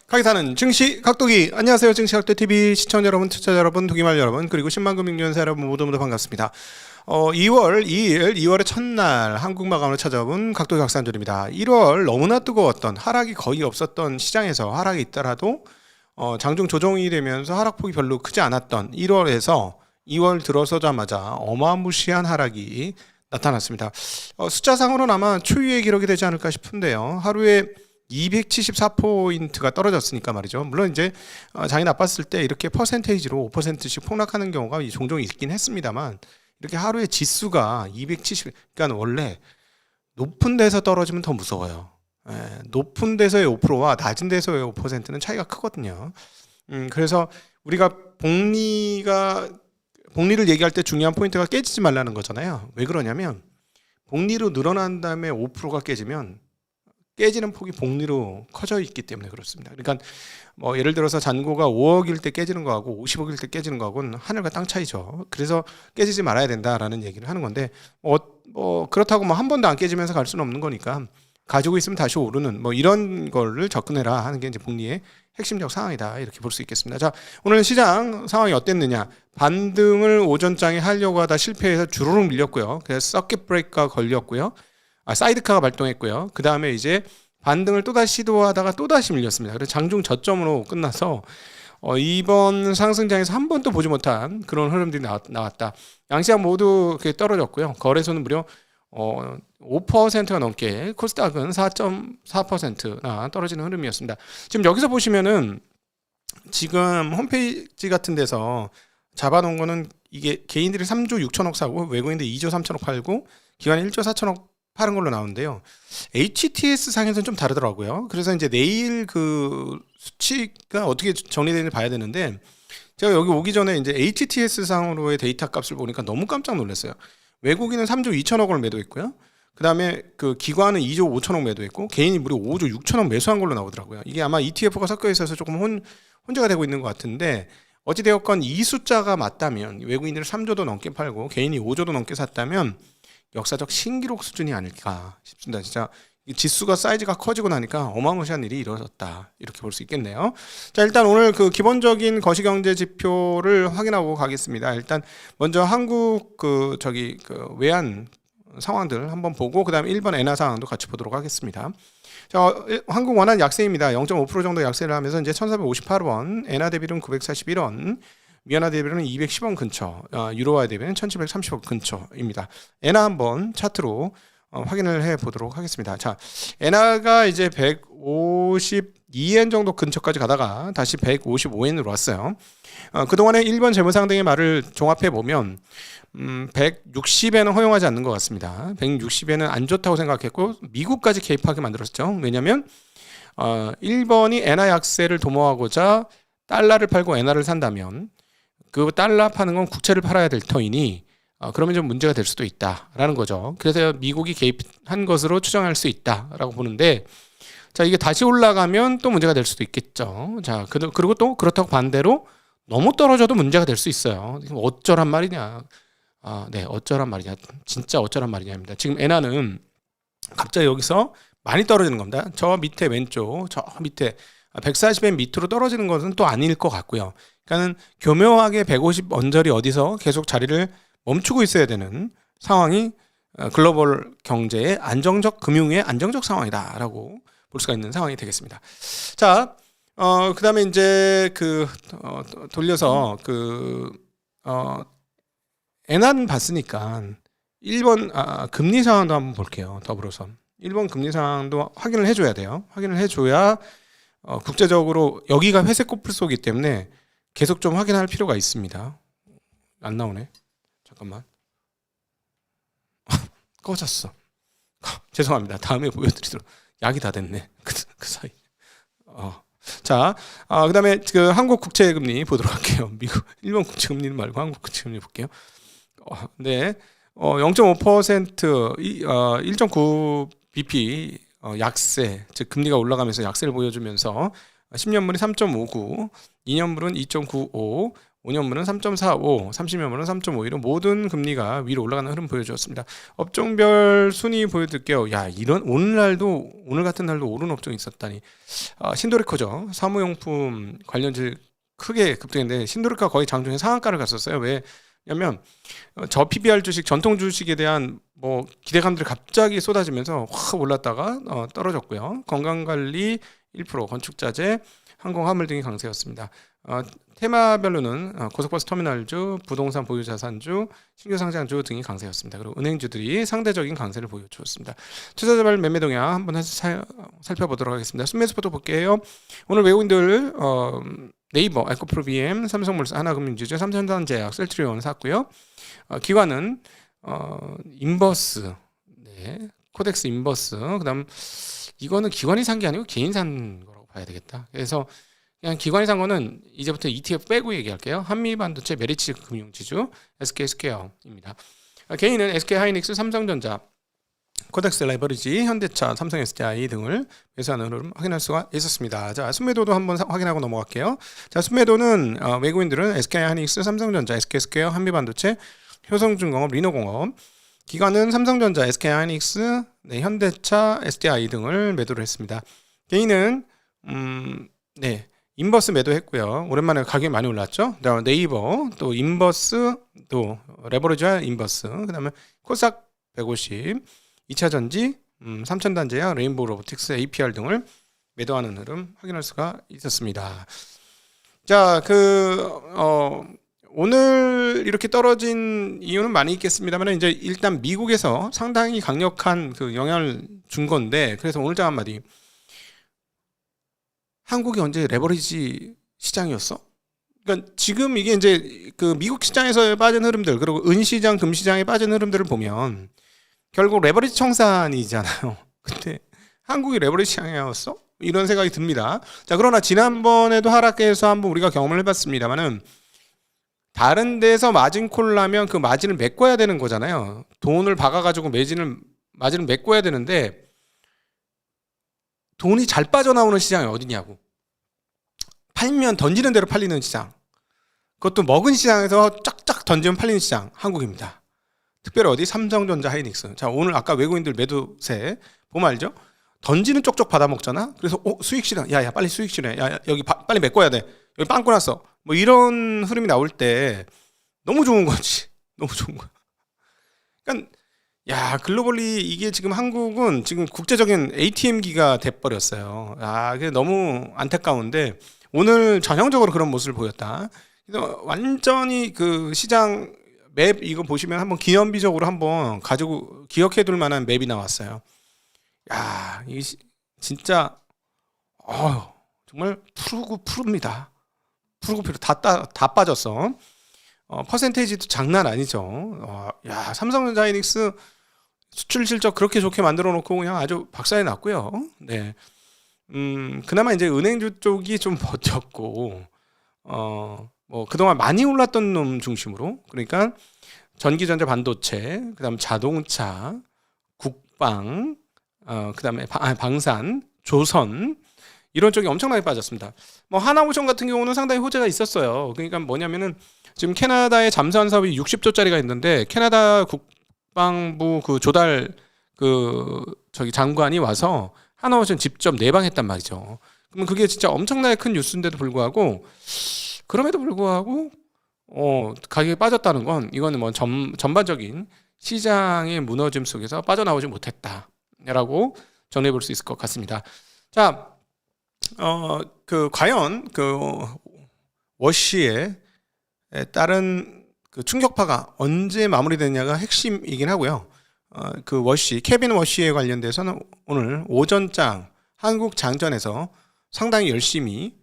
가기사는 증시 각도기. 안녕하세요. 증시 각도TV 시청자 여러분, 투자자 여러분, 도기말 여러분, 그리고 10만 금융연사 여러분 모두 반갑습니다. 2월 2일 2월의 첫날 한국 마감을 찾아온 각도기 각산절입니다. 1월 너무나 뜨거웠던, 하락이 거의 없었던 시장에서 하락이 있더라도 장중 조정이 되면서 하락폭이 별로 크지 않았던 1월에서 2월 들어서자마자 어마무시한 하락이 나타났습니다. 숫자상으로는 아마 초유의 기록이 되지 않을까 싶은데요. 하루에 274포인트가 떨어졌으니까 말이죠. 물론 이제 장이 나빴을 때 이렇게 퍼센테이지로 5%씩 폭락하는 경우가 종종 있긴 했습니다만, 이렇게 하루에 지수가 270, 그러니까 원래 높은 데서 떨어지면 더 무서워요. 높은 데서의 5%와 낮은 데서의 5%는 차이가 크거든요. 그래서 우리가 복리를 얘기할 때 중요한 포인트가 깨지지 말라는 거잖아요. 왜 그러냐면 복리로 늘어난 다음에 5%가 깨지면 깨지는 폭이 복리로 커져 있기 때문에 그렇습니다. 그러니까 뭐 예를 들어서 잔고가 5억일 때 깨지는 거하고 50억일 때 깨지는 거하고는 하늘과 땅 차이죠. 그래서 깨지지 말아야 된다라는 얘기를 하는 건데 그렇다고 뭐 한 번도 안 깨지면서 갈 수는 없는 거니까 가지고 있으면 다시 오르는 뭐 이런 거를 접근해라 하는 게 이제 복리의 핵심적 상황이다, 이렇게 볼 수 있겠습니다. 자, 오늘 시장 상황이 어땠느냐? 반등을 오전장에 하려고 하다 실패해서 주르륵 밀렸고요. 그래서 서킷 브레이크가 걸렸고요. 사이드카가 발동했고요. 그 다음에 이제 반등을 또다시 시도하다가 또다시 밀렸습니다. 그래서 장중 저점으로 끝나서 이번 상승장에서 한 번도 보지 못한 그런 흐름들이 나왔다. 양시장 모두 이렇게 떨어졌고요. 거래소는 무려 5%가 넘게, 코스닥은 4.4%나 떨어지는 흐름이었습니다. 지금 여기서 보시면은 지금 홈페이지 같은 데서 잡아놓은 거는 이게 개인들이 3조 6천억 사고 외국인들이 2조 3천억 팔고 기관이 1조 4천억 파는 걸로 나오는데요. HTS 상에서는 좀 다르더라고요. 그래서 이제 내일 그 수치가 어떻게 정리되는지 봐야 되는데, 제가 여기 오기 전에 이제 HTS 상으로의 데이터 값을 보니까 너무 깜짝 놀랐어요. 외국인은 3조 2천억을 매도했고요. 그 다음에 그 기관은 2조 5천억 매도했고 개인이 무려 5조 6천억 매수한 걸로 나오더라고요. 이게 아마 ETF가 섞여 있어서 조금 혼재가 되고 있는 것 같은데, 어찌되었건 이 숫자가 맞다면 외국인들은 3조도 넘게 팔고 개인이 5조도 넘게 샀다면 역사적 신기록 수준이 아닐까 싶습니다. 진짜 지수가 사이즈가 커지고 나니까 어마무시한 일이 이루어졌다, 이렇게 볼 수 있겠네요. 자, 일단 오늘 그 기본적인 거시경제 지표를 확인하고 가겠습니다. 일단 먼저 한국 외환 상황들 한번 보고 그다음에 일본 엔화 상황도 같이 보도록 하겠습니다. 자, 한국 원화 약세입니다. 0.5% 정도 약세를 하면서 이제 1,458원, 엔화 대비는 941원, 미연화 대비는 210원 근처, 유로화 대비는 1,730원 근처입니다. 엔화 한번 차트로 확인을 해 보도록 하겠습니다. 자, 엔화가 이제 152엔 정도 근처까지 가다가 다시 155엔으로 왔어요. 그동안에 일본 재무상 등의 말을 종합해 보면 160엔은 허용하지 않는 것 같습니다. 160엔은 안 좋다고 생각했고 미국까지 개입하게 만들었죠. 왜냐하면 일본이 엔화 약세를 도모하고자 달러를 팔고 엔화를 산다면 그 달러 파는 건 국채를 팔아야 될 터이니 그러면 좀 문제가 될 수도 있다라는 거죠. 그래서 미국이 개입한 것으로 추정할 수 있다라고 보는데, 자, 이게 다시 올라가면 또 문제가 될 수도 있겠죠. 자, 그리고 또 그렇다고 반대로 너무 떨어져도 문제가 될 수 있어요. 어쩌란 말이냐? 네, 어쩌란 말이냐? 진짜 어쩌란 말이냐입니다. 지금 엔화는 갑자기 여기서 많이 떨어지는 겁니다. 저 밑에 왼쪽, 저 밑에 140엔 밑으로 떨어지는 것은 또 아닐 것 같고요. 그러니까는 교묘하게 150 언저리 어디서 계속 자리를 멈추고 있어야 되는 상황이 글로벌 경제의 안정적, 금융의 안정적 상황이다라고 볼 수가 있는 상황이 되겠습니다. 자, 그 다음에 이제 돌려서 엔화는 봤으니까 일본 금리 상황도 한번 볼게요. 더불어서 일본 금리 상황도 확인을 해줘야 돼요. 확인을 해줘야 국제적으로 여기가 회색 코뿔소이기 때문에 계속 좀 확인할 필요가 있습니다. 안 나오네. 잠깐만. 꺼졌어. 죄송합니다. 다음에 보여드리도록. 약이 다 됐네. 그 사이. 자, 그 다음에 한국 국채금리 보도록 할게요. 일본 국채금리는 말고 한국 국채금리 볼게요. 네. 0.5%, 1.9 bp 약세, 즉 금리가 올라가면서 약세를 보여주면서 10년물이 3.59, 2년물은 2.95, 5년물은 3.45, 30년물은 3.51로 모든 금리가 위로 올라가는 흐름 보여주었습니다. 업종별 순위 보여드릴게요. 야, 이런 오늘 같은 날도 오른 업종이 있었다니. 신도리커죠. 사무용품 관련주 크게 급등했는데 신도리커가 거의 장중에 상한가를 갔었어요. 왜냐면 저 PBR 주식, 전통 주식에 대한 뭐 기대감들이 갑자기 쏟아지면서 확 올랐다가 떨어졌고요. 건강관리 1%, 건축자재, 항공화물 등이 강세였습니다. 테마별로는 고속버스 터미널주, 부동산 보유자산주, 신규 상장주 등이 강세였습니다. 그리고 은행주들이 상대적인 강세를 보여주었습니다. 투자자별 매매 동향 한번 살펴보도록 하겠습니다. 순매수부터 볼게요. 오늘 외국인들 네이버, 에코프로 BM, 삼성물산, 하나금융지주, 삼성전자제약, 셀트리온 샀고요. 기관은 인버스, 네, 코덱스 인버스. 그다음 이거는 기관이 산 게 아니고 개인 산 거라고 봐야 되겠다. 그래서 그냥 기관이 산 거는 이제부터 ETF 빼고 얘기할게요. 한미반도체, 메리츠 금융지주, SK스퀘어입니다. 개인은 SK하이닉스, 삼성전자, 코덱스 라이버리지, 현대차, 삼성 SDI 등을 매수하는 흐름 확인할 수가 있었습니다. 자, 순매도도 한번 확인하고 넘어갈게요. 자, 순매도는 외국인들은 SK하이닉스, 삼성전자, SK스퀘어, 한미반도체, 효성중공업, 리노공업, 기관은 삼성전자, SK하이닉스, 네, 현대차, SDI 등을 매도를 했습니다. 개인은 네, 인버스 매도했고요. 오랜만에 가격이 많이 올랐죠. 그다음에 네이버, 또 인버스, 또 레버리지와 인버스, 그다음에 코스닥 150, 2차전지, 삼천단제약, 레인보우 로보틱스, APR 등을 매도하는 흐름 확인할 수가 있었습니다. 자, 오늘 이렇게 떨어진 이유는 많이 있겠습니다만 이제 일단 미국에서 상당히 강력한 그 영향을 준 건데, 그래서 오늘 장 한마디. 한국이 언제 레버리지 시장이었어? 그러니까 지금 이게 이제 그 미국 시장에서 빠진 흐름들, 그리고 은시장, 금시장에 빠진 흐름들을 보면 결국 레버리지 청산이잖아요. 근데 한국이 레버리지 시장이었어? 이런 생각이 듭니다. 자, 그러나 지난번에도 하락해서 한번 우리가 경험을 해봤습니다만은 다른 데서 마진콜 나면 그 마진을 메꿔야 되는 거잖아요. 돈을 박아가지고 마진을 메꿔야 되는데 돈이 잘 빠져나오는 시장이 어디냐고. 팔면 던지는 대로 팔리는 시장. 그것도 먹은 시장에서 쫙쫙 던지면 팔리는 시장. 한국입니다. 특별히 어디? 삼성전자, 하이닉스. 자, 오늘 아까 외국인들 매도세 보면 알죠? 던지는 쪽쪽 받아먹잖아. 그래서 수익 실현. 야, 빨리 수익 실현. 야, 여기 빨리 메꿔야 돼. 여기 빵꾸 났어. 뭐 이런 흐름이 나올 때 너무 좋은 거지. 너무 좋은 거야. 그러니까 야, 글로벌리 이게 지금 한국은 지금 국제적인 ATM기가 돼버렸어요. 그게 너무 안타까운데 오늘 전형적으로 그런 모습을 보였다. 그래서 완전히 그 시장 맵 이거 보시면 한번 기념비적으로 한번 가지고 기억해둘 만한 맵이 나왔어요. 야, 이게 진짜 정말 푸릅니다. 푸르고 다 빠졌어. 퍼센테이지도 장난 아니죠. 야, 삼성전자, 하이닉스 수출 실적 그렇게 좋게 만들어 놓고 그냥 아주 박살이 났고요. 네. 그나마 이제 은행주 쪽이 좀 버텼고, 뭐 그동안 많이 올랐던 놈 중심으로, 그러니까 전기전자 반도체, 그다음 자동차, 국방, 그다음에 방산, 조선 이런 쪽이 엄청나게 빠졌습니다. 뭐 하나오션 같은 경우는 상당히 호재가 있었어요. 그러니까 뭐냐면은 지금 캐나다에 잠수함 사업이 60조짜리가 있는데 캐나다 국방부 그 조달 장관이 와서 하나오션 직접 내방했단 말이죠. 그러면 그게 진짜 엄청나게 큰 뉴스인데도 불구하고 그럼에도 불구하고 가격이 빠졌다는 건 이거는 뭐 전반적인 시장의 무너짐 속에서 빠져나오지 못했다라고 정리해 볼 수 있을 것 같습니다. 자, 과연 워시에 따른 그 충격파가 언제 마무리되느냐가 핵심이긴 하고요. 그 워시, 케빈 워시에 관련돼서는 오늘 오전장 한국 장전에서 상당히 열심히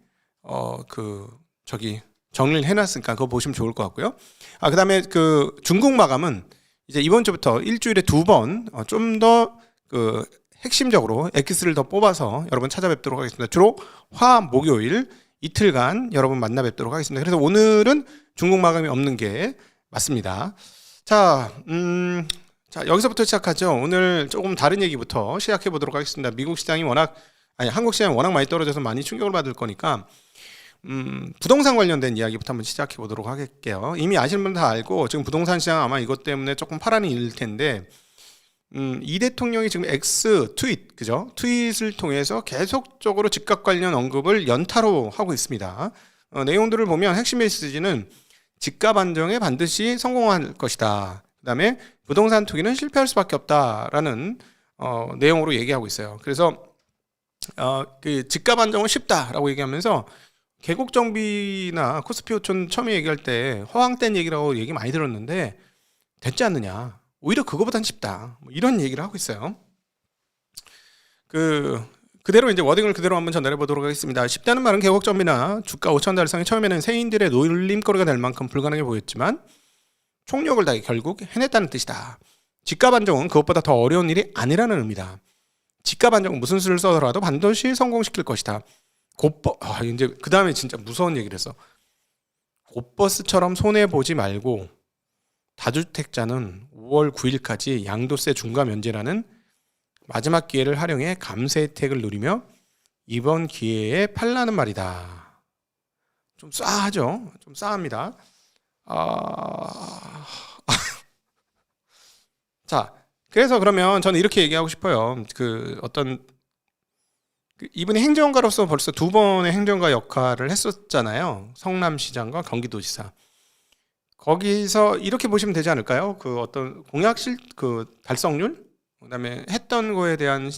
정리를 해놨으니까 그거 보시면 좋을 것 같고요. 그다음에 그 중국 마감은 이제 이번 주부터 일주일에 2번 좀 더 핵심적으로 엑기스를 더 뽑아서 여러분 찾아뵙도록 하겠습니다. 주로 화, 목요일 이틀간 여러분 만나 뵙도록 하겠습니다. 그래서 오늘은 중국 마감이 없는 게 맞습니다. 자, 여기서부터 시작하죠. 오늘 조금 다른 얘기부터 시작해 보도록 하겠습니다. 한국 시장이 워낙 많이 떨어져서 많이 충격을 받을 거니까 부동산 관련된 이야기부터 한번 시작해 보도록 할게요. 이미 아시는 분들 다 알고 지금 부동산 시장 아마 이것 때문에 조금 파란이 일 텐데 이 대통령이 지금 X 트윗, 그죠? 트윗을 통해서 계속적으로 집값 관련 언급을 연타로 하고 있습니다. 내용들을 보면 핵심 메시지는 집값 안정에 반드시 성공할 것이다. 그다음에 부동산 투기는 실패할 수밖에 없다라는 내용으로 얘기하고 있어요. 그래서 그 집값 안정은 쉽다라고 얘기하면서 계곡정비나 코스피오촌 처음에 얘기할 때 허황된 얘기라고 얘기 많이 들었는데 됐지 않느냐. 오히려 그거보단 쉽다. 뭐 이런 얘기를 하고 있어요. 그대로 이제 워딩을 그대로 한번 전달해 보도록 하겠습니다. 쉽다는 말은 계곡정비나 주가 5천 달성이 처음에는 세인들의 놀림거리가 될 만큼 불가능해 보였지만 총력을 다해 결국 해냈다는 뜻이다. 집값 안정은 그것보다 더 어려운 일이 아니라는 의미다. 집값 안정은 무슨 수를 써더라도 반드시 성공시킬 것이다. 이제 그 다음에 진짜 무서운 얘기를 했어. 곧버스처럼 손해 보지 말고 다주택자는 5월 9일까지 양도세 중과 면제라는 마지막 기회를 활용해 감세 혜택을 누리며 이번 기회에 팔라는 말이다. 좀 싸하죠? 좀 싸합니다. 자, 그래서 그러면 저는 이렇게 얘기하고 싶어요. 이분이 행정가로서 벌써 2번의 행정가 역할을 했었잖아요. 성남시장과 경기도지사. 거기서 이렇게 보시면 되지 않을까요? 어떤 달성률, 그다음에 했던 거에 대한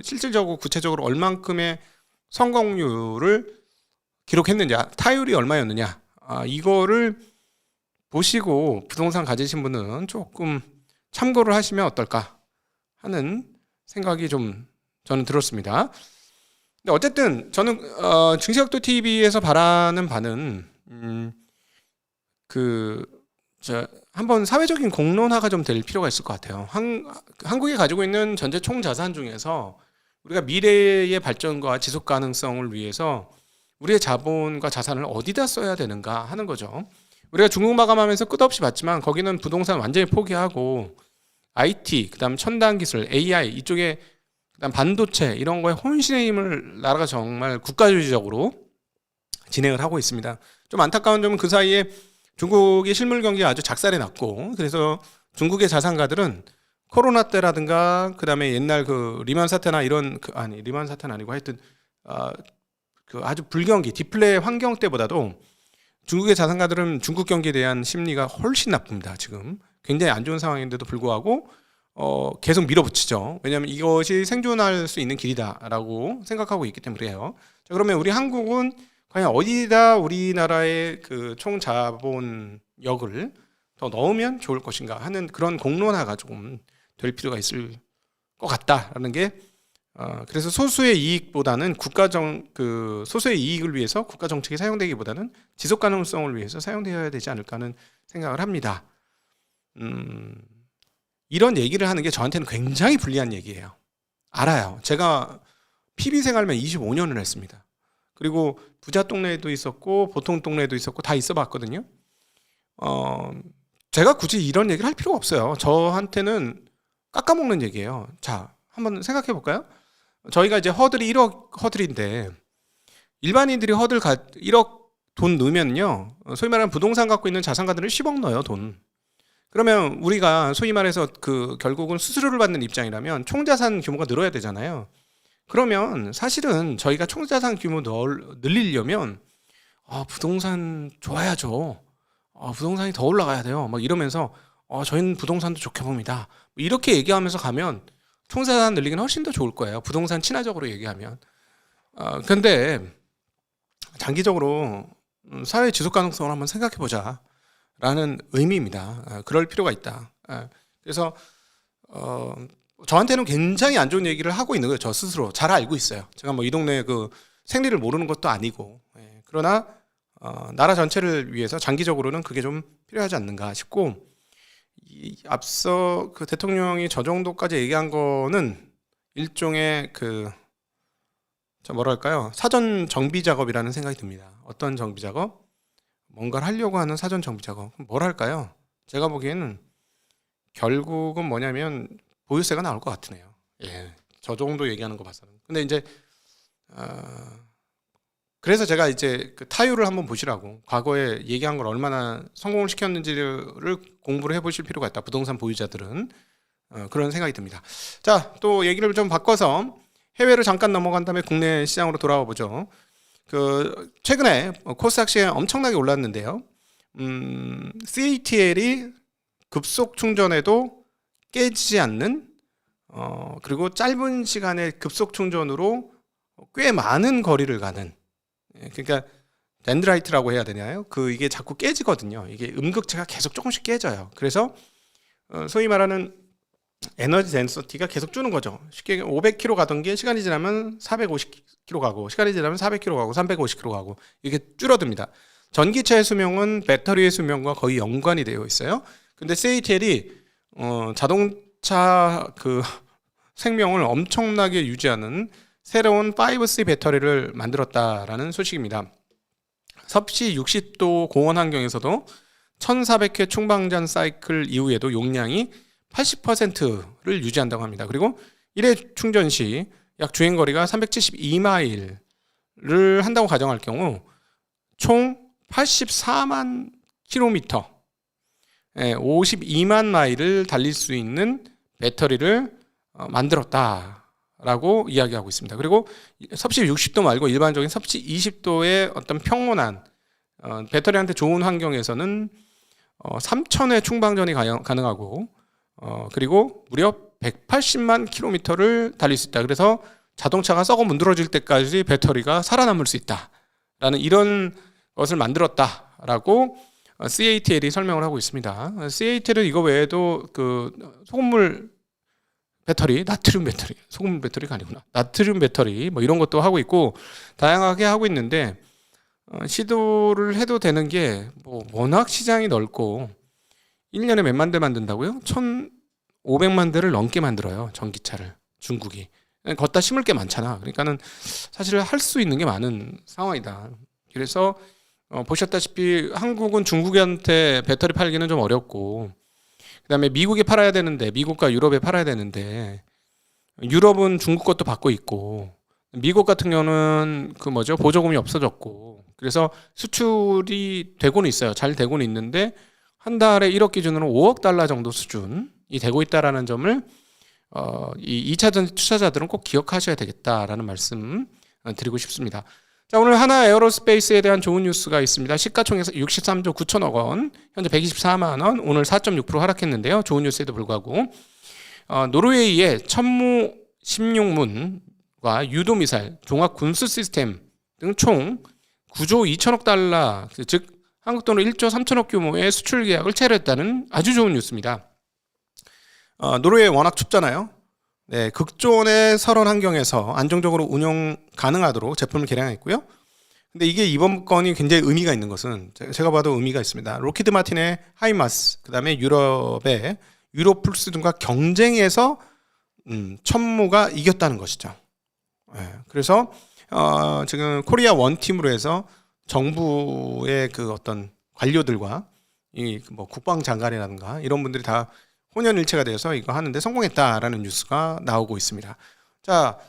실질적으로 구체적으로 얼만큼의 성공률을 기록했느냐, 타율이 얼마였느냐, 이거를 보시고 부동산 가지신 분은 조금 참고를 하시면 어떨까 하는 생각이 좀 저는 들었습니다. 근데 어쨌든 저는 증시각도 TV에서 바라는 바는 한번 사회적인 공론화가 좀 될 필요가 있을 것 같아요. 한국이 가지고 있는 전체 총자산 중에서 우리가 미래의 발전과 지속 가능성을 위해서 우리의 자본과 자산을 어디다 써야 되는가 하는 거죠. 우리가 중국 마감하면서 끝없이 봤지만 거기는 부동산 완전히 포기하고 IT, 그다음 첨단 기술, AI 이쪽에 그다음 반도체 이런 거에 혼신의 힘을 나라가 정말 국가주의적으로 진행을 하고 있습니다. 좀 안타까운 점은 그 사이에 중국의 실물 경기가 아주 작살이 났고 그래서 중국의 자산가들은 코로나 때라든가 그다음에 옛날 리만 사태나 리만 사태는 아니고 하여튼 아주 불경기 디플레 환경 때보다도 중국의 자산가들은 중국 경기에 대한 심리가 훨씬 나쁩니다. 지금 굉장히 안 좋은 상황인데도 불구하고 계속 밀어붙이죠. 왜냐하면 이것이 생존할 수 있는 길이다라고 생각하고 있기 때문이에요. 자, 그러면 우리 한국은 과연 어디다 우리나라의 총자본력을 더 넣으면 좋을 것인가 하는 그런 공론화가 조금 될 필요가 있을 것 같다라는 게 그래서 소수의 이익보다는 소수의 이익을 위해서 국가 정책이 사용되기보다는 지속 가능성을 위해서 사용되어야 되지 않을까 하는 생각을 합니다. 이런 얘기를 하는 게 저한테는 굉장히 불리한 얘기예요. 알아요. 제가 PB 생활만 25년을 했습니다. 그리고 부자 동네에도 있었고 보통 동네에도 있었고 다 있어 봤거든요. 제가 굳이 이런 얘기를 할 필요가 없어요. 저한테는 깎아먹는 얘기예요. 자, 한번 생각해 볼까요? 저희가 이제 허들이 1억 허들인데 일반인들이 1억 돈 넣으면요, 소위 말하는 부동산 갖고 있는 자산가들은 10억 넣어요, 돈. 그러면 우리가 소위 말해서 결국은 수수료를 받는 입장이라면 총자산 규모가 늘어야 되잖아요. 그러면 사실은 저희가 총자산 규모 늘리려면 부동산 좋아야죠. 부동산이 더 올라가야 돼요. 막 이러면서 저희는 부동산도 좋게 봅니다. 이렇게 얘기하면서 가면 총자산 늘리기는 훨씬 더 좋을 거예요. 부동산 친화적으로 얘기하면. 근데 장기적으로 사회 지속 가능성을 한번 생각해 보자 라는 의미입니다. 그럴 필요가 있다. 그래서 저한테는 굉장히 안 좋은 얘기를 하고 있는 거예요. 저 스스로 잘 알고 있어요. 제가 이 동네 생리를 모르는 것도 아니고, 그러나 나라 전체를 위해서 장기적으로는 그게 좀 필요하지 않는가 싶고, 앞서 대통령이 저 정도까지 얘기한 거는 일종의 뭐랄까요, 사전 정비 작업이라는 생각이 듭니다. 어떤 정비 작업? 뭔가를 하려고 하는 사전 정비 작업. 뭘 할까요? 제가 보기에는 결국은 뭐냐면 보유세가 나올 것 같으네요. 저 정도 얘기하는 거 봐서는. 근데 이제 그래서 제가 이제 그 타율을 한번 보시라고, 과거에 얘기한 걸 얼마나 성공을 시켰는지를 공부를 해보실 필요가 있다, 부동산 보유자들은. 그런 생각이 듭니다. 자, 또 얘기를 좀 바꿔서 해외로 잠깐 넘어간 다음에 국내 시장으로 돌아와 보죠. 그 최근에 코스닥 시장이 엄청나게 올랐는데요. CATL이 급속 충전에도 깨지지 않는, 그리고 짧은 시간에 급속 충전으로 꽤 많은 거리를 가는, 그러니까 덴드라이트라고 해야 되나요? 이게 자꾸 깨지거든요. 이게 음극체가 계속 조금씩 깨져요. 그래서 소위 말하는 에너지 덴서티가 계속 주는 거죠. 쉽게 500km 가던 게 시간이 지나면 450km 가고, 시간이 지나면 400km 가고, 350km 가고, 이게 줄어듭니다. 전기차의 수명은 배터리의 수명과 거의 연관이 되어 있어요. 근데 CATL이 자동차 그 생명을 엄청나게 유지하는 새로운 5C 배터리를 만들었다라는 소식입니다. 섭씨 60도 고온 환경에서도 1400회 충방전 사이클 이후에도 용량이 80%를 유지한다고 합니다. 그리고 1회 충전 시 약 주행거리가 372마일을 한다고 가정할 경우 총 84만 킬로미터, 52만 마일을 달릴 수 있는 배터리를 만들었다라고 이야기하고 있습니다. 그리고 섭씨 60도 말고 일반적인 섭씨 20도의 어떤 평온한, 배터리한테 좋은 환경에서는 3000회 충방전이 가능하고, 그리고 무려 180만 킬로미터를 달릴 수 있다. 그래서 자동차가 썩어 문드러질 때까지 배터리가 살아남을 수 있다라는 이런 것을 만들었다라고 CATL이 설명을 하고 있습니다. CATL은 이거 외에도 그 소금물 배터리, 나트륨 배터리, 소금물 배터리가 아니구나, 나트륨 배터리 뭐 이런 것도 하고 있고 다양하게 하고 있는데, 시도를 해도 되는 게 뭐 워낙 시장이 넓고 1년에 몇만 대 만든다고요? 1,500만 대를 넘게 만들어요, 전기차를, 중국이. 걷다 심을 게 많잖아. 그러니까는 사실 할 수 있는 게 많은 상황이다. 그래서 보셨다시피 한국은 중국한테 배터리 팔기는 좀 어렵고, 그다음에 미국에 팔아야 되는데, 미국과 유럽에 팔아야 되는데, 유럽은 중국 것도 받고 있고, 미국 같은 경우는 보조금이 없어졌고, 그래서 수출이 되고는 있어요. 잘 되고는 있는데 한 달에 1억 기준으로 5억 달러 정도 수준이 되고 있다라는 점을 이 2차전 투자자들은 꼭 기억하셔야 되겠다라는 말씀 드리고 싶습니다. 자, 오늘 하나 에어로스페이스에 대한 좋은 뉴스가 있습니다. 시가총액 63조 9천억 원, 현재 124만 원, 오늘 4.6% 하락했는데요. 좋은 뉴스에도 불구하고 노르웨이의 천무 16문과 유도미사일, 종합 군수 시스템 등 총 9조 2천억 달러, 즉 한국 돈으로 1조 3천억 규모의 수출 계약을 체결했다는 아주 좋은 뉴스입니다. 노르웨이 워낙 춥잖아요. 네, 극조온의 설원 환경에서 안정적으로 운영 가능하도록 제품을 개량했고요. 근데 이게 이번 건이 굉장히 의미가 있는 것은, 제가 봐도 의미가 있습니다. 로키드 마틴의 하이마스, 그다음에 유럽의 유로플스 등과 경쟁해서 천무가 이겼다는 것이죠. 네, 그래서 지금 코리아 원팀으로 해서 정부의 그 어떤 관료들과 이 뭐 국방장관이라든가 이런 분들이 다 혼연일체가 돼서 이거 하는데 성공했다라는 뉴스가 나오고 있습니다. 자,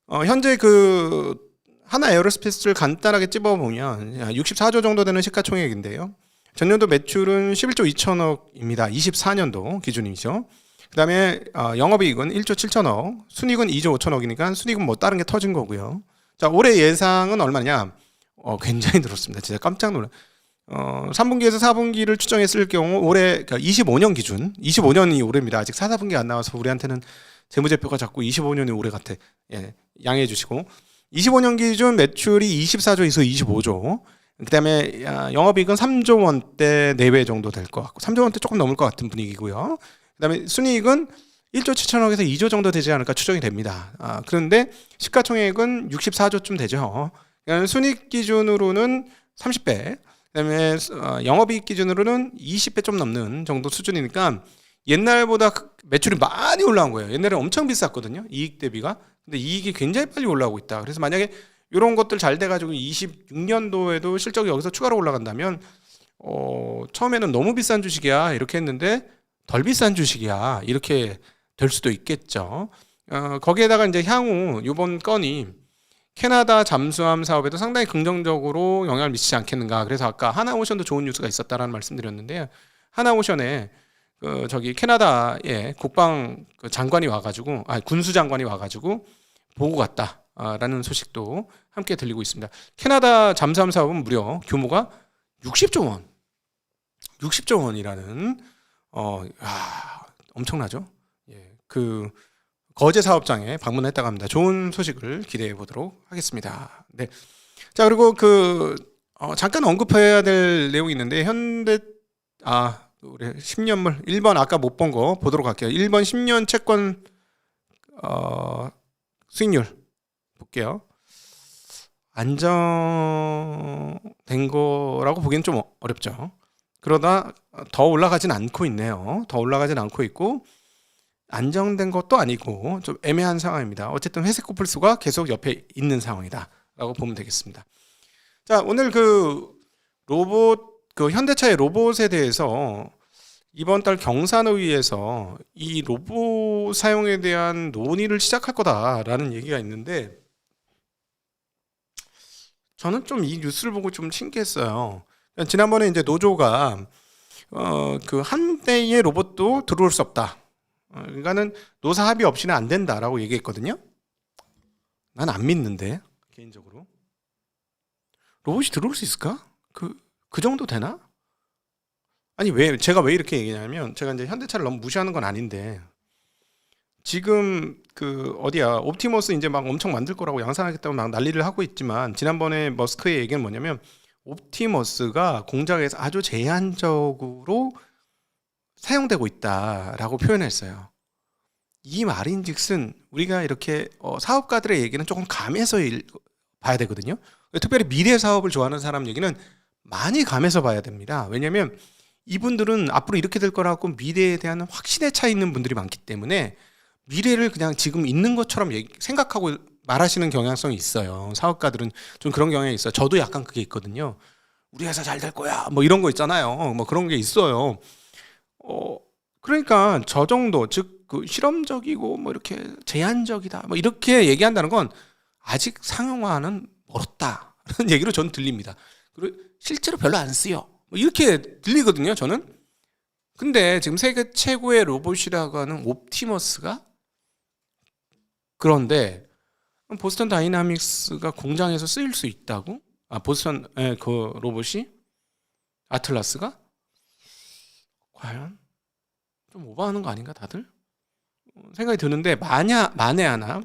현재 그 하나 에어로스페이스를 간단하게 찝어보면 64조 정도 되는 시가총액인데요. 전년도 매출은 11조 2천억입니다. 24년도 기준이죠. 그 다음에 영업이익은 1조 7천억, 순이익은 2조 5천억이니까 순이익은 뭐 다른 게 터진 거고요. 자, 올해 예상은 얼마냐? 굉장히 늘었습니다. 진짜 깜짝 놀라. 3분기에서 4분기를 추정했을 경우 올해, 그러니까 25년 기준, 25년이 올해입니다. 아직 4, 4분기 안 나와서 우리한테는 재무제표가 자꾸 25년이 올해 같아. 예, 양해해 주시고. 25년 기준 매출이 24조에서 25조. 그 다음에 영업이익은 3조 원대 내외 정도 될 것 같고, 3조 원대 조금 넘을 것 같은 분위기고요. 그 다음에 순이익은 1조 7천억에서 2조 정도 되지 않을까 추정이 됩니다. 그런데 시가총액은 64조쯤 되죠. 그러니까 순이익 기준으로는 30배, 그다음에 영업이익 기준으로는 20배 좀 넘는 정도 수준이니까 옛날보다 매출이 많이 올라온 거예요. 옛날에 엄청 비쌌거든요, 이익 대비가. 근데 이익이 굉장히 빨리 올라오고 있다. 그래서 만약에 이런 것들 잘 돼가지고 26년도에도 실적이 여기서 추가로 올라간다면 처음에는 너무 비싼 주식이야 이렇게 했는데 덜 비싼 주식이야 이렇게 될 수도 있겠죠. 거기에다가 이제 향후 이번 건이 캐나다 잠수함 사업에도 상당히 긍정적으로 영향을 미치지 않겠는가. 그래서 아까 하나오션도 좋은 뉴스가 있었다라는 말씀드렸는데요. 하나오션에 저기 캐나다의 국방 장관이 와가지고, 군수 장관이 와가지고 보고 갔다라는 소식도 함께 들리고 있습니다. 캐나다 잠수함 사업은 무려 규모가 60조 원, 60조 원이라는 엄청나죠. 예, 그 거제 사업장에 방문했다고 합니다. 좋은 소식을 기대해 보도록 하겠습니다. 네. 자, 그리고 잠깐 언급해야 될 내용이 있는데 우리 10년물 1번 아까 못 본 거 보도록 할게요. 1번 10년 채권 수익률 볼게요. 안정된 거라고 보기엔 좀 어렵죠. 그러다 더 올라가진 않고 있네요. 더 올라가진 않고 있고 안정된 것도 아니고 좀 애매한 상황입니다. 어쨌든 회색 코뿔소가 계속 옆에 있는 상황이다 라고 보면 되겠습니다. 자, 오늘 현대차의 로봇에 대해서 이번 달 경산의회에서 이 로봇 사용에 대한 논의를 시작할 거다라는 얘기가 있는데, 저는 좀 이 뉴스를 보고 좀 신기했어요. 지난번에 이제 노조가 한 대의 로봇도 들어올 수 없다. 그러니까는 노사 합의 없이는 안 된다라고 얘기했거든요. 난 안 믿는데 개인적으로 로봇이 들어올 수 있을까? 그 정도 되나? 아니 제가 왜 이렇게 얘기냐면, 제가 이제 현대차를 너무 무시하는 건 아닌데, 지금 옵티머스 이제 막 엄청 만들 거라고 양산하겠다고 막 난리를 하고 있지만, 지난번에 머스크의 얘기는 뭐냐면 옵티머스가 공장에서 아주 제한적으로 사용되고 있다라고 표현했어요. 이 말인즉슨 우리가 이렇게 사업가들의 얘기는 조금 감해서 봐야 되거든요. 특별히 미래 사업을 좋아하는 사람 얘기는 많이 감해서 봐야 됩니다. 왜냐하면 이분들은 앞으로 이렇게 될 거라고 미래에 대한 확신에 차 있는 분들이 많기 때문에 미래를 그냥 지금 있는 것처럼 생각하고 말하시는 경향성이 있어요. 사업가들은 좀 그런 경향이 있어요. 저도 약간 그게 있거든요. 우리 회사 잘 될 거야 뭐 이런 거 있잖아요. 뭐 그런 게 있어요. 그러니까 저 정도, 즉 실험적이고 뭐 이렇게 제한적이다 뭐 이렇게 얘기한다는 건 아직 상용화는 멀었다라는 얘기로 저는 들립니다. 그리고 실제로 별로 안 쓰여 뭐 이렇게 들리거든요, 저는. 근데 지금 세계 최고의 로봇이라고 하는 옵티머스가, 그런데 보스턴 다이나믹스가 공장에서 쓰일 수 있다고? 보스턴의 그 로봇이 아틀라스가 과연 좀 오버하는 거 아닌가 다들? 생각이 드는데, 만에 하나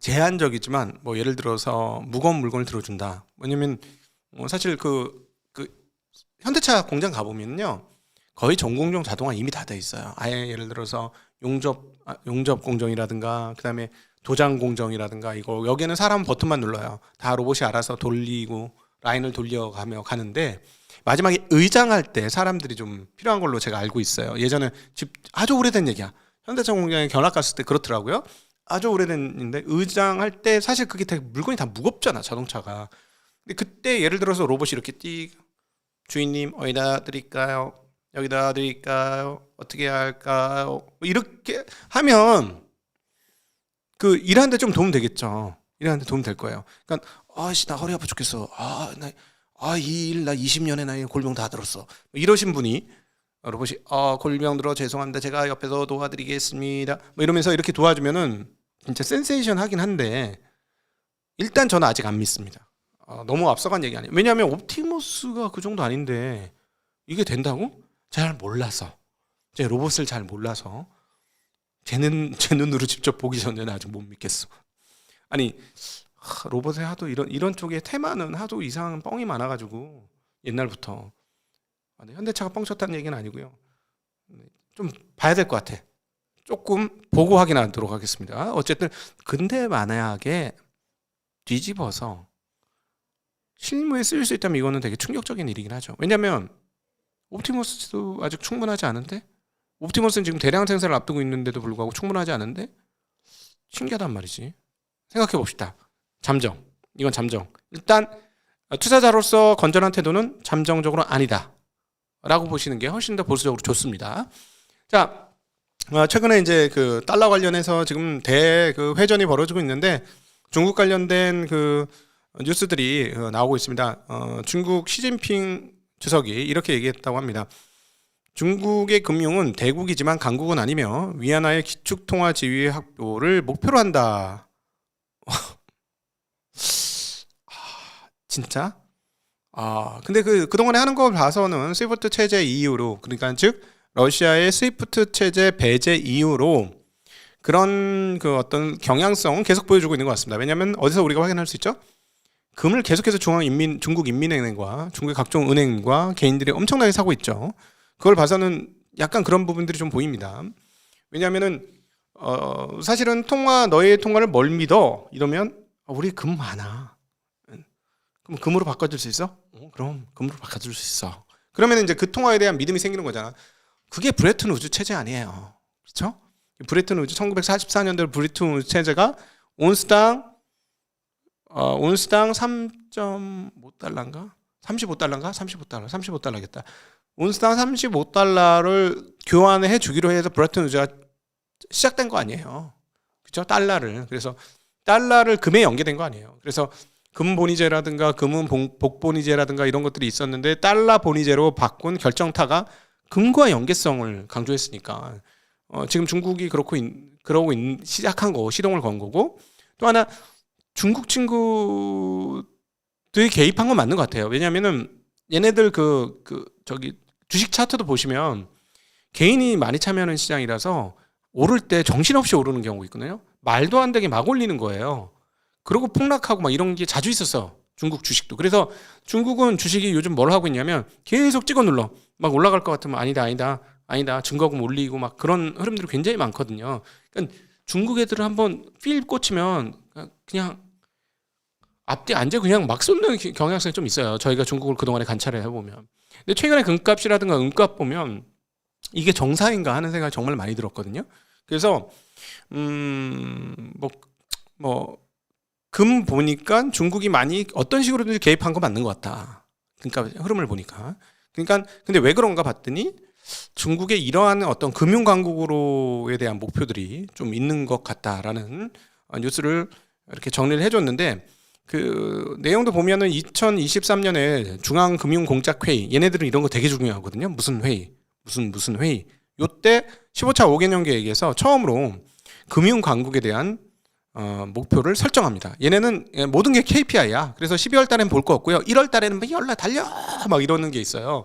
제한적이지만 뭐 예를 들어서 무거운 물건을 들어준다. 왜냐면 사실 현대차 공장 가보면요, 거의 전공정 자동화 이미 다 돼 있어요. 아예 예를 들어서 용접 공정이라든가 그다음에 도장 공정이라든가, 이거 여기는 사람 버튼만 눌러요. 다 로봇이 알아서 돌리고 라인을 돌려가며 가는데, 마지막에 의장할 때 사람들이 좀 필요한 걸로 제가 알고 있어요. 예전에 아주 오래된 얘기야. 현대차 공장에 견학 갔을 때 그렇더라고요. 아주 오래된인데 의장할 때 사실 그게 되게 물건이 다 무겁잖아, 자동차가. 근데 그때 예를 들어서 로봇이 이렇게 주인님 어디다 드릴까요? 여기다 드릴까요? 어떻게 할까요? 뭐 이렇게 하면 일하는데 좀 도움 되겠죠. 일하는데 도움 될 거예요. 그러니까 나 허리 아파 죽겠어. 이 일 나 20년에 나 골병 다 들었어. 뭐 이러신 분이 로봇이 골병 들어 죄송합니다. 제가 옆에서 도와드리겠습니다. 뭐 이러면서 이렇게 도와주면은 진짜 센세이션 하긴 한데, 일단 저는 아직 안 믿습니다. 너무 앞서간 얘기 아니에요. 왜냐하면 옵티머스가 그 정도 아닌데 이게 된다고? 잘 몰라서, 제 로봇을 잘 몰라서 제 눈으로 직접 보기 전에는 아직 못 믿겠어. 아니 로봇에 하도 이런 쪽의 테마는 하도 이상한 뻥이 많아가지고 옛날부터. 현대차가 뻥쳤다는 얘기는 아니고요. 좀 봐야 될 것 같아. 조금 보고 확인하도록 하겠습니다. 어쨌든 근데 만약에 뒤집어서 실무에 쓰일 수 있다면 이거는 되게 충격적인 일이긴 하죠. 왜냐하면 옵티머스도 아직 충분하지 않은데, 옵티머스는 지금 대량 생산을 앞두고 있는데도 불구하고 충분하지 않은데, 신기하단 말이지. 생각해 봅시다. 잠정. 이건 잠정. 일단 투자자로서 건전한 태도는 잠정적으로 아니다 라고 보시는 게 훨씬 더 보수적으로 좋습니다. 자, 최근에 이제 달러 관련해서 지금 회전이 벌어지고 있는데, 중국 관련된 그 뉴스들이 나오고 있습니다. 중국 시진핑 주석이 이렇게 얘기했다고 합니다. 중국의 금융은 대국이지만 강국은 아니며 위안화의 기축통화 지위 확보를 목표로 한다. 진짜? 근데 그동안에 하는 걸 봐서는 스위프트 체제 이후로, 그러니까 즉 러시아의 스위프트 체제 배제 이후로 그런 그 어떤 경향성은 계속 보여주고 있는 것 같습니다. 왜냐하면 어디서 우리가 확인할 수 있죠? 금을 계속해서 중국 인민은행과 중국의 각종 은행과 개인들이 엄청나게 사고 있죠. 그걸 봐서는 약간 그런 부분들이 좀 보입니다. 왜냐하면은 사실은 너의 통화를 뭘 믿어? 이러면 우리 금 많아. 그럼 금으로 바꿔줄 수 있어? 그럼 금으로 바꿔줄 수 있어. 그러면 이제 그 통화에 대한 믿음이 생기는 거잖아. 그게 브레튼 우즈 체제 아니에요. 그렇죠? 브레튼 우즈 1944년도 브레튼 우즈 체제가 온스당 3.5달러인가? 35달러겠다. 온스당 35달러를 교환해 주기로 해서 브레튼 우즈가 시작된 거 아니에요. 그렇죠? 달러를. 그래서 달러를 금에 연계된 거 아니에요. 그래서 금 본위제라든가 금은 복 본위제라든가 이런 것들이 있었는데 달러 본위제로 바꾼 결정타가 금과 연계성을 강조했으니까 지금 중국이 그러고 시작한 거, 시동을 건 거고, 또 하나 중국 친구들이 개입한 건 맞는 것 같아요. 왜냐하면은 얘네들 저기 주식 차트도 보시면 개인이 많이 참여하는 시장이라서 오를 때 정신없이 오르는 경우가 있거든요. 말도 안 되게 막 올리는 거예요. 그러고 폭락하고 막 이런 게 자주 있었어. 중국 주식도. 그래서 중국은 주식이 요즘 뭘 하고 있냐면 계속 찍어 눌러. 막 올라갈 것 같으면 아니다. 증거금 올리고 막 그런 흐름들이 굉장히 많거든요. 그러니까 중국 애들을 한번 필 꽂히면 그냥 앞뒤 안 재고 그냥 막 쏟는 경향성이 좀 있어요. 저희가 중국을 그동안에 관찰을 해보면. 근데 최근에 금값이라든가 은값 보면 이게 정상인가 하는 생각이 정말 많이 들었거든요. 그래서 금 보니까 중국이 많이 어떤 식으로든지 개입한 거 맞는 것 같다. 그러니까 흐름을 보니까. 그러니까 근데 왜 그런가 봤더니 중국의 이러한 어떤 금융 강국으로에 대한 목표들이 좀 있는 것 같다라는 뉴스를 이렇게 정리를 해줬는데, 그 내용도 보면은 2023년에 중앙금융공작회의, 얘네들은 이런 거 되게 중요하거든요. 무슨 회의. 요때 15차 5개년 계획에서 처음으로 금융 강국에 대한 목표를 설정합니다. 얘네는 모든 게 KPI야. 그래서 12월 달에는 볼 거 없고요. 1월 달에는 막 열라 달려 막 이러는 게 있어요.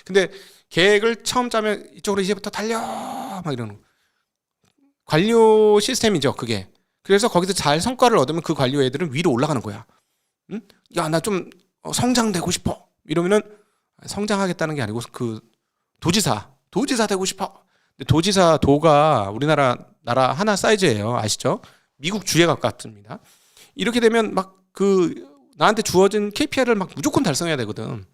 근데 계획을 처음 짜면 이쪽으로 이제부터 달려 막 이러는 관료 시스템이죠, 그게. 그래서 거기서 잘 성과를 얻으면 그 관료 애들은 위로 올라가는 거야. 응? 야, 나 좀 성장되고 싶어. 이러면은 성장하겠다는 게 아니고 그 도지사 되고 싶어. 근데 도가 우리나라 하나 사이즈예요. 아시죠? 미국 주에 가깝습니다. 이렇게 되면 막 나한테 주어진 KPI를 막 무조건 달성해야 되거든.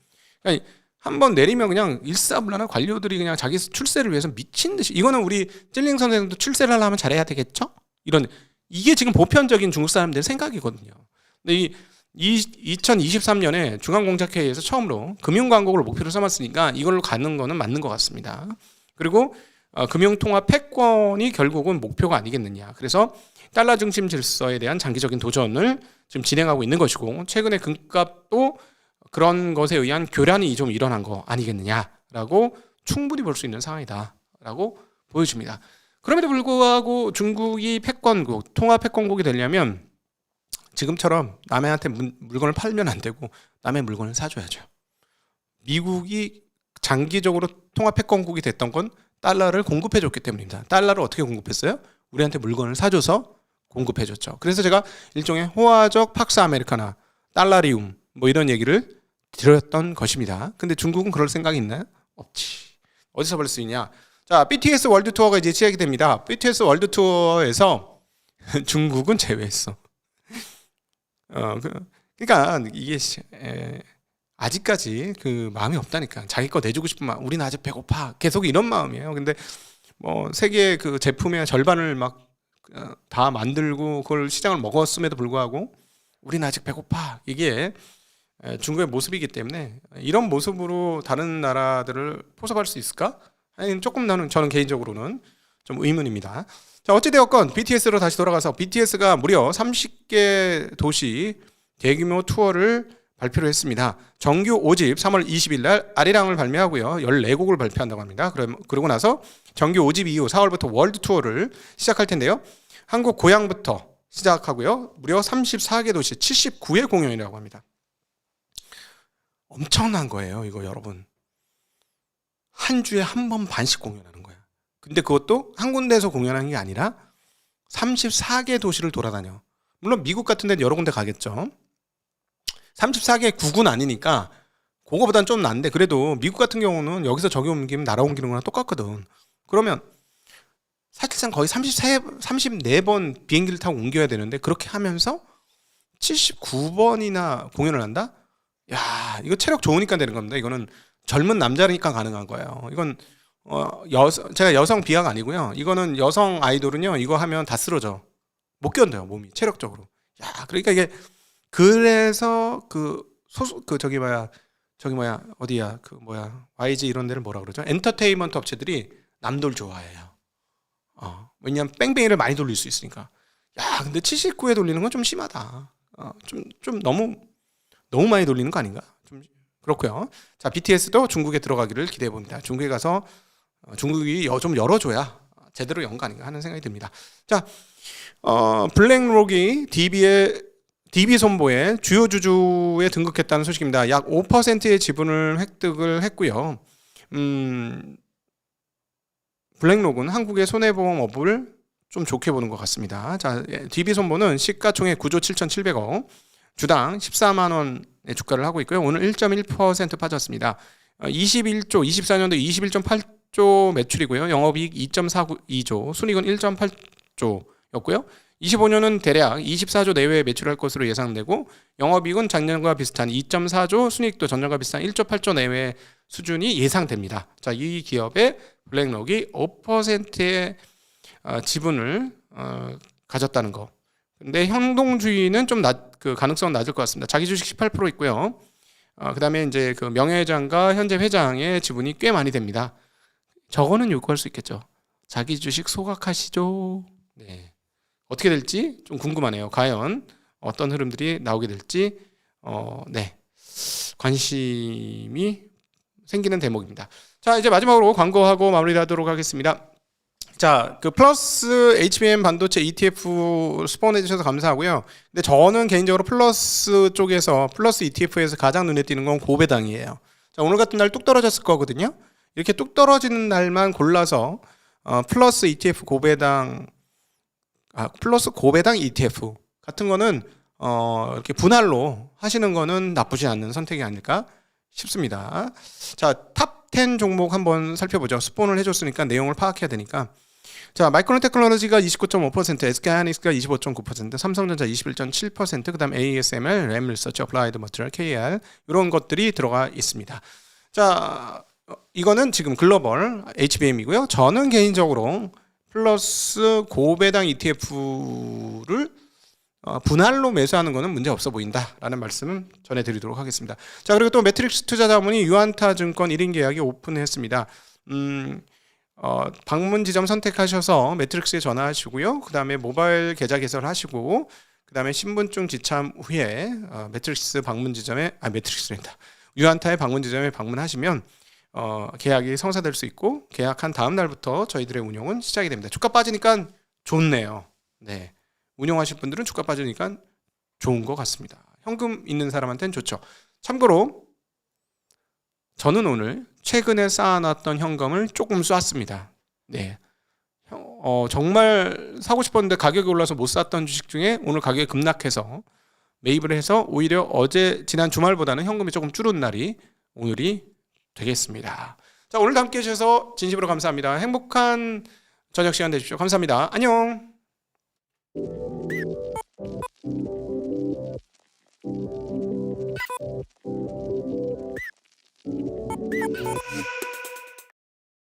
그러니까 한번 내리면 그냥 일사불란한 관료들이 그냥 자기 출세를 위해서 미친 듯이, 이거는 우리 찔링 선생님도 출세를 하려면 잘해야 되겠죠? 이게 지금 보편적인 중국 사람들의 생각이거든요. 근데 이 2023년에 중앙공작회의에서 처음으로 금융강국을 목표로 삼았으니까 이걸로 가는 거는 맞는 것 같습니다. 그리고 금융통화 패권이 결국은 목표가 아니겠느냐. 그래서 달러 중심 질서에 대한 장기적인 도전을 지금 진행하고 있는 것이고, 최근에 금값도 그런 것에 의한 교란이 좀 일어난 거 아니겠느냐라고 충분히 볼 수 있는 상황이다라고 보여집니다. 그럼에도 불구하고 중국이 패권국, 통화 패권국이 되려면 지금처럼 남한테 물건을 팔면 안 되고 남의 물건을 사줘야죠. 미국이 장기적으로 통화 패권국이 됐던 건 달러를 공급해줬기 때문입니다. 달러를 어떻게 공급했어요? 우리한테 물건을 사줘서 공급해줬죠. 그래서 제가 일종의 호화적 팍스 아메리카나, 달러리움 뭐 이런 얘기를 드렸던 것입니다. 근데 중국은 그럴 생각이 있나요? 없지. 어디서 볼 수 있냐? 자, BTS 월드 투어가 이제 시작이 됩니다. BTS 월드 투어에서 중국은 제외했어. 그러니까 이게 아직까지 그 마음이 없다니까. 자기 거 내주고 싶은 마음. 우리는 아직 배고파. 계속 이런 마음이에요. 근데 뭐 세계 그 제품의 절반을 막 다 만들고 그걸 시장을 먹었음에도 불구하고 우리는 아직 배고파. 이게 중국의 모습이기 때문에 이런 모습으로 다른 나라들을 포섭할 수 있을까? 아니, 조금 저는 개인적으로는 좀 의문입니다. 자, 어찌되었건 BTS로 다시 돌아가서 BTS가 무려 70개 도시 대규모 투어를 발표를 했습니다. 정규 5집 3월 20일 날 아리랑을 발매하고요. 14곡을 발표한다고 합니다. 그러고 나서 정규 5집 이후 4월부터 월드 투어를 시작할 텐데요. 한국 고향부터 시작하고요. 무려 34개 도시 79회 공연이라고 합니다. 엄청난 거예요, 이거 여러분. 한 주에 한 번 반씩 공연하는 거야. 근데 그것도 한 군데에서 공연하는 게 아니라 34개 도시를 돌아다녀. 물론 미국 같은 데는 여러 군데 가겠죠. 34개 국은 아니니까 그거보단 좀 난데, 그래도 미국 같은 경우는 여기서 저기 옮기면 나라 옮기는 거랑 똑같거든. 그러면 사실상 거의 34번 비행기를 타고 옮겨야 되는데, 그렇게 하면서 79번이나 공연을 한다? 야, 이거 체력 좋으니까 되는 겁니다. 이거는 젊은 남자니까 가능한 거예요. 이건 제가 여성 비하가 아니고요. 이거는 여성 아이돌은요, 이거 하면 다 쓰러져. 못 견뎌요, 몸이 체력적으로. 야, 그러니까 이게, 그래서 YG 이런 데를 뭐라 그러죠? 엔터테인먼트 업체들이 남들 좋아해요. 왜냐면 뺑뺑이를 많이 돌릴 수 있으니까. 야, 근데 79회 돌리는 건 좀 심하다. 좀 너무 많이 돌리는 거 아닌가? 좀 그렇고요. 자, BTS도 중국에 들어가기를 기대해 봅니다. 중국에 가서 중국이 좀 열어줘야 제대로 연 거 아닌가 하는 생각이 듭니다. 자, 블랙록이 DB 손보에 주요 주주에 등극했다는 소식입니다. 약 5%의 지분을 획득을 했고요. 블랙록은 한국의 손해보험업을 좀 좋게 보는 것 같습니다. 자, DB 손보는 시가총액 9조 7,700억, 주당 14만 원의 주가를 하고 있고요. 오늘 1.1% 빠졌습니다. 24년도 21.8조 매출이고요. 영업이익 2.42조, 순이익은 1.8조였고요. 25년은 대략 24조 내외에 매출할 것으로 예상되고, 영업이익은 작년과 비슷한 2.4조, 순이익도 전년과 비슷한 1.8조 내외 수준이 예상됩니다. 자, 이 기업의 블랙록이 5%의 지분을 가졌다는 거. 근데 형동주의는 좀 가능성은 낮을 것 같습니다. 자기 주식 18% 있고요. 그다음에 이제 그 명예회장과 현재 회장의 지분이 꽤 많이 됩니다. 저거는 요구할 수 있겠죠. 자기 주식 소각하시죠. 네. 어떻게 될지 좀 궁금하네요. 과연 어떤 흐름들이 나오게 될지 네, 관심이 생기는 대목입니다. 자, 이제 마지막으로 광고하고 마무리하도록 하겠습니다. 자, 그 플러스 HBM 반도체 ETF 스폰해 주셔서 감사하고요. 근데 저는 개인적으로 플러스 쪽에서, 플러스 ETF에서 가장 눈에 띄는 건 고배당이에요. 자, 오늘 같은 날 뚝 떨어졌을 거거든요. 이렇게 뚝 떨어지는 날만 골라서 플러스 ETF 고배당, 플러스 고배당 ETF 같은 거는 이렇게 분할로 하시는 거는 나쁘지 않는 선택이 아닐까 싶습니다. 자, 탑 10 종목 한번 살펴보죠. 스폰을 해줬으니까 내용을 파악해야 되니까. 자, 마이크론 테크놀로지가 29.5%, SK하이닉스가 25.9%, 삼성전자 21.7%, 그 다음 ASML, 램 리서치, 어플라이드 머티리얼, KR 이런 것들이 들어가 있습니다. 자, 이거는 지금 글로벌 HBM이고요. 저는 개인적으로 플러스 고배당 ETF를 분할로 매수하는 것은 문제 없어 보인다라는 말씀을 전해드리도록 하겠습니다. 자, 그리고 또 매트릭스 투자자문이 유안타 증권 1인 계약이 오픈했습니다. 방문 지점 선택하셔서 매트릭스에 전화하시고요. 그 다음에 모바일 계좌 개설하시고, 그 다음에 신분증 지참 후에 매트릭스 방문 지점에 매트릭스입니다. 유안타의 방문 지점에 방문하시면 계약이 성사될 수 있고, 계약한 다음 날부터 저희들의 운용은 시작이 됩니다. 주가 빠지니까 좋네요. 네. 운용하실 분들은 주가 빠지니까 좋은 것 같습니다. 현금 있는 사람한테는 좋죠. 참고로 저는 오늘 최근에 쌓아놨던 현금을 조금 쐈습니다. 네. 정말 사고 싶었는데 가격이 올라서 못 샀던 주식 중에 오늘 가격이 급락해서 매입을 해서 오히려 지난 주말보다는 현금이 조금 줄은 날이 오늘이 되겠습니다. 자, 오늘도 함께 해주셔서 진심으로 감사합니다. 행복한 저녁 시간 되십시오. 감사합니다. 안녕.